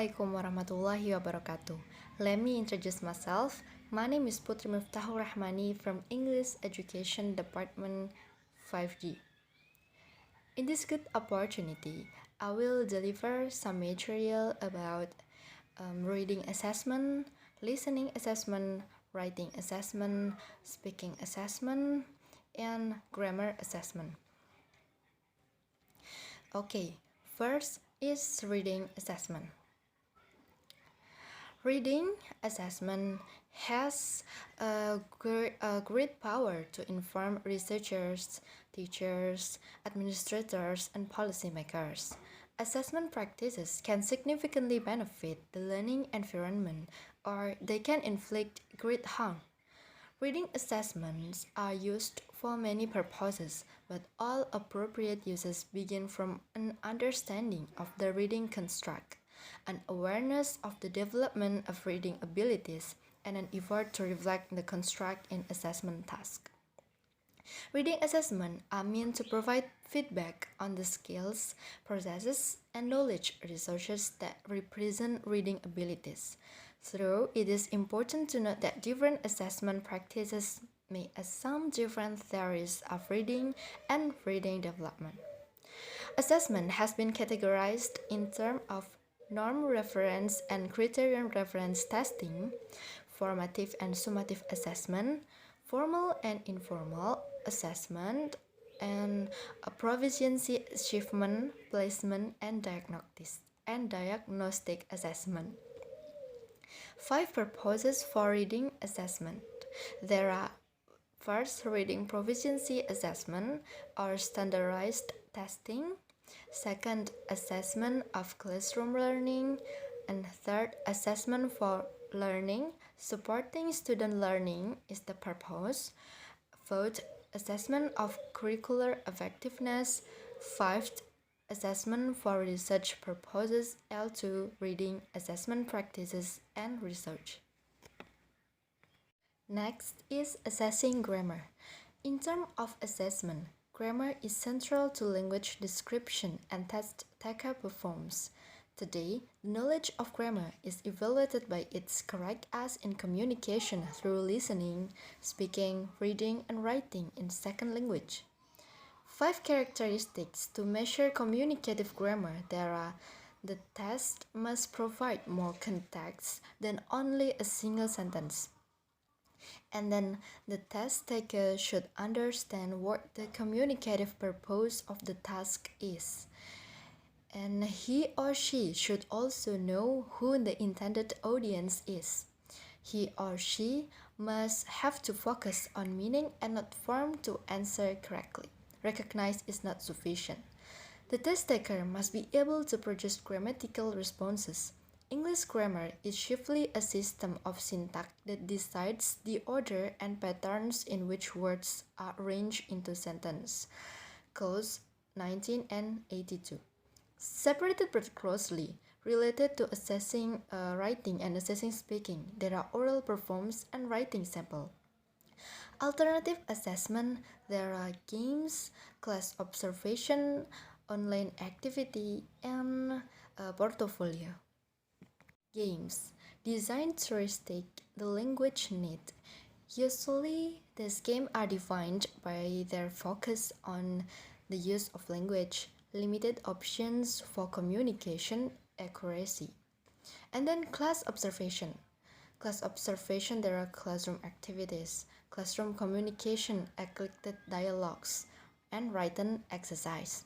Assalamualaikum warahmatullahi wabarakatuh. Let me introduce myself. My name is Putri Miftakhul from English Education Department 5G. In this good opportunity, I will deliver some material about reading assessment, listening assessment, writing assessment, speaking assessment, and grammar assessment. Okay, first is reading assessment. Reading assessment has a great power to inform researchers, teachers, administrators, and policymakers. Assessment practices can significantly benefit the learning environment, or they can inflict great harm. Reading assessments are used for many purposes, but all appropriate uses begin from an understanding of the reading construct, an awareness of the development of reading abilities, and an effort to reflect the construct in assessment task. Reading assessment are meant to provide feedback on the skills, processes, and knowledge resources that represent reading abilities. So, it is important to note that different assessment practices may assume different theories of reading and reading development. Assessment has been categorized in terms of norm reference and criterion reference testing, formative and summative assessment, formal and informal assessment, and proficiency achievement, placement, and diagnostic assessment. 5 purposes for reading assessment. There are first, reading proficiency assessment or standardized testing. Second, assessment of classroom learning. And third, assessment for learning. Supporting student learning is the purpose. Fourth, assessment of curricular effectiveness. Fifth, assessment for research purposes. L2, reading assessment practices and research. Next is assessing grammar. In terms of assessment, grammar is central to language description and test taker performs. Today, the knowledge of grammar is evaluated by its correctness in communication through listening, speaking, reading, and writing in second language. 5 characteristics to measure communicative grammar. There are: the test must provide more context than only a single sentence. And then the test taker should understand what the communicative purpose of the task is. And he or she should also know who the intended audience is. He or she must have to focus on meaning and not form to answer correctly. Recognize is not sufficient. The test taker must be able to produce grammatical responses. English grammar is chiefly a system of syntax that decides the order and patterns in which words are arranged into sentences. Clause 19 and 82. Separated but closely related to assessing writing and assessing speaking, there are oral performance and writing sample. Alternative assessment, there are games, class observation, online activity, and portfolio. Games designed to restrict the language need. Usually, these games are defined by their focus on the use of language, limited options for communication accuracy. And then class observation. Class observation, there are classroom activities, classroom communication, eclectic dialogues, and written exercise.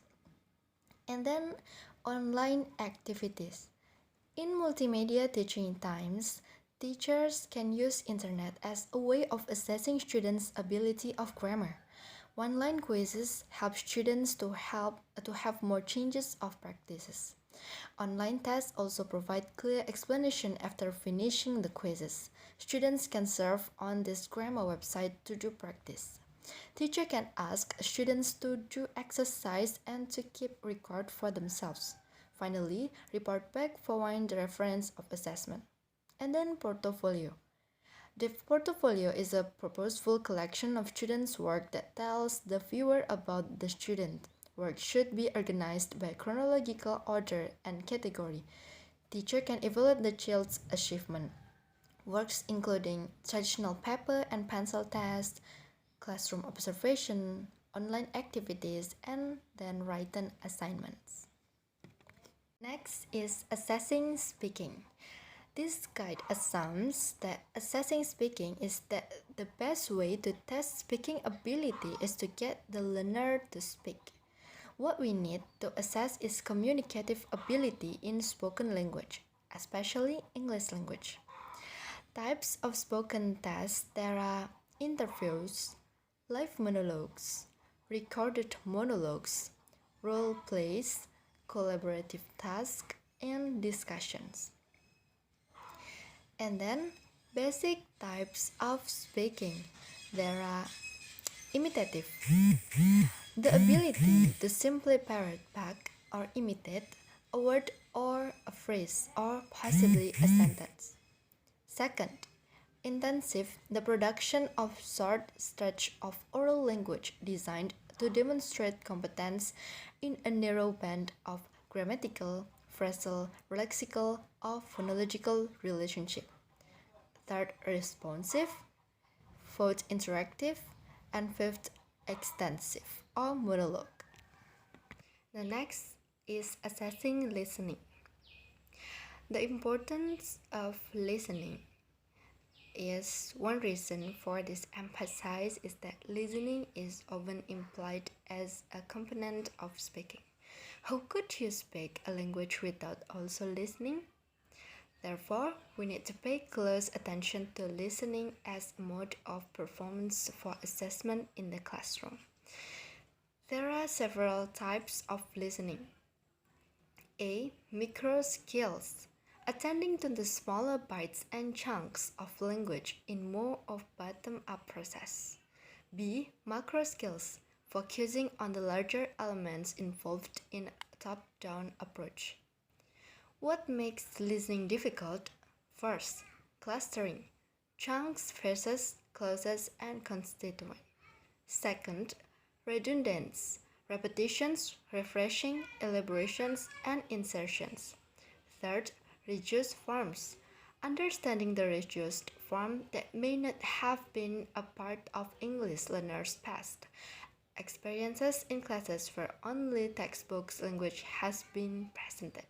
And then online activities. In multimedia teaching times, teachers can use internet as a way of assessing students' ability of grammar. One-line quizzes help students to have more changes of practices. Online tests also provide clear explanation after finishing the quizzes. Students can surf on this grammar website to do practice. Teacher can ask students to do exercise and to keep record for themselves. Finally, report back following the reference of assessment. And then portfolio. The portfolio is a purposeful collection of students' work that tells the viewer about the student. Work should be organized by chronological order and category. Teacher can evaluate the child's achievement. Works including traditional paper and pencil tests, classroom observation, online activities, and then written assignments. Next is assessing speaking. This guide assumes that assessing speaking is that the best way to test speaking ability is to get the learner to speak. What we need to assess is communicative ability in spoken language, especially English language. Types of spoken tests: there are interviews, live monologues, recorded monologues, role plays, collaborative tasks, and discussions. And then basic types of speaking: there are imitative, the ability to simply parrot back or imitate a word or a phrase or possibly a sentence. Second, intensive, the production of short stretch of oral language designed to demonstrate competence in a narrow band of grammatical, phrasal, lexical, or phonological relationship. Third, responsive. Fourth, interactive. And fifth, extensive or monologue. The next is assessing listening. The importance of listening is one reason for this emphasis is that listening is often implied as a component of speaking. How could you speak a language without also listening? Therefore, we need to pay close attention to listening as a mode of performance for assessment in the classroom. There are several types of listening. A. Micro skills. Attending to the smaller bites and chunks of language in more of bottom-up process. B. Macro skills. Focusing on the larger elements involved in a top-down approach. What makes listening difficult? First, clustering. Chunks versus clauses and constituent. Second, redundance. Repetitions, refreshing, elaborations, and insertions. Third, reduced forms. Understanding the reduced form that may not have been a part of English learners' past experiences in classes where only textbooks language has been presented.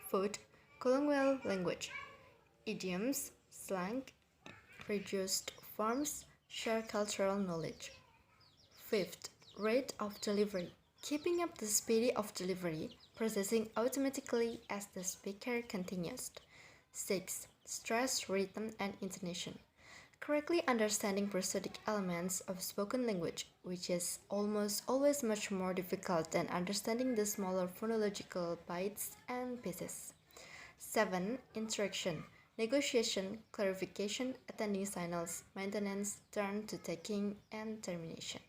Fourth, colloquial language. Idioms, slang, reduced forms, share cultural knowledge. Fifth, rate of delivery. Keeping up the speed of delivery, processing automatically as the speaker continues. 6. Stress, rhythm, and intonation. Correctly understanding prosodic elements of spoken language, which is almost always much more difficult than understanding the smaller phonological bites and pieces. 7. Interaction, negotiation, clarification, attending signals, maintenance, turn to taking, and termination.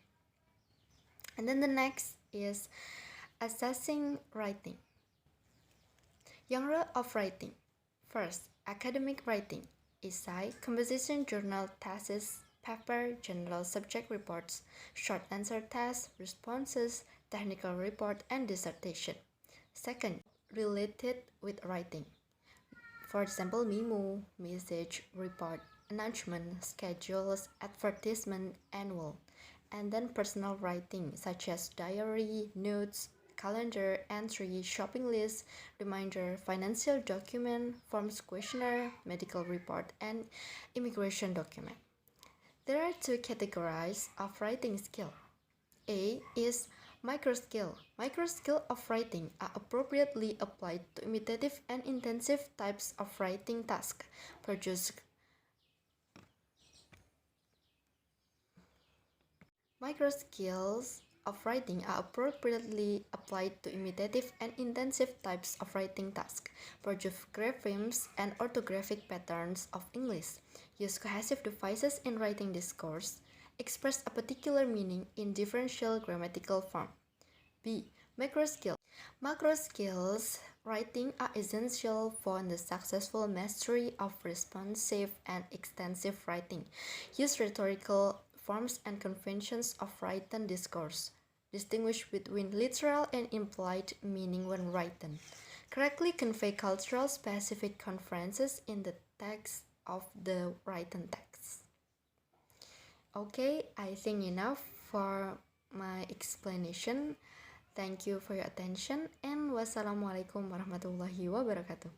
And then the next is assessing writing. Genre of writing. First, academic writing. Essay, composition, journal, thesis, paper, general subject reports, short answer tests, responses, technical report, and dissertation. Second, related with writing. For example, memo, message, report, announcement, schedules, advertisement, annual. And then personal writing such as diary, notes, calendar, entry, shopping list, reminder, financial document, forms questionnaire, medical report, and immigration document. There are two categories of writing skill. A is micro skill. Micro skill of writing are appropriately applied to imitative and intensive types of writing tasks. Micro skills of writing are appropriately applied to imitative and intensive types of writing tasks. Produce graphemes and orthographic patterns of English. Use cohesive devices in writing discourse. Express a particular meaning in differential grammatical form. B. Macro skills. Macro skills writing are essential for the successful mastery of responsive and extensive writing. Use rhetorical forms and conventions of written discourse. Distinguish between literal and implied meaning when written. Correctly convey cultural specific conferences in the text of the written text. Okay, I think enough for my explanation. Thank you for your attention and wassalamualaikum warahmatullahi wabarakatuh.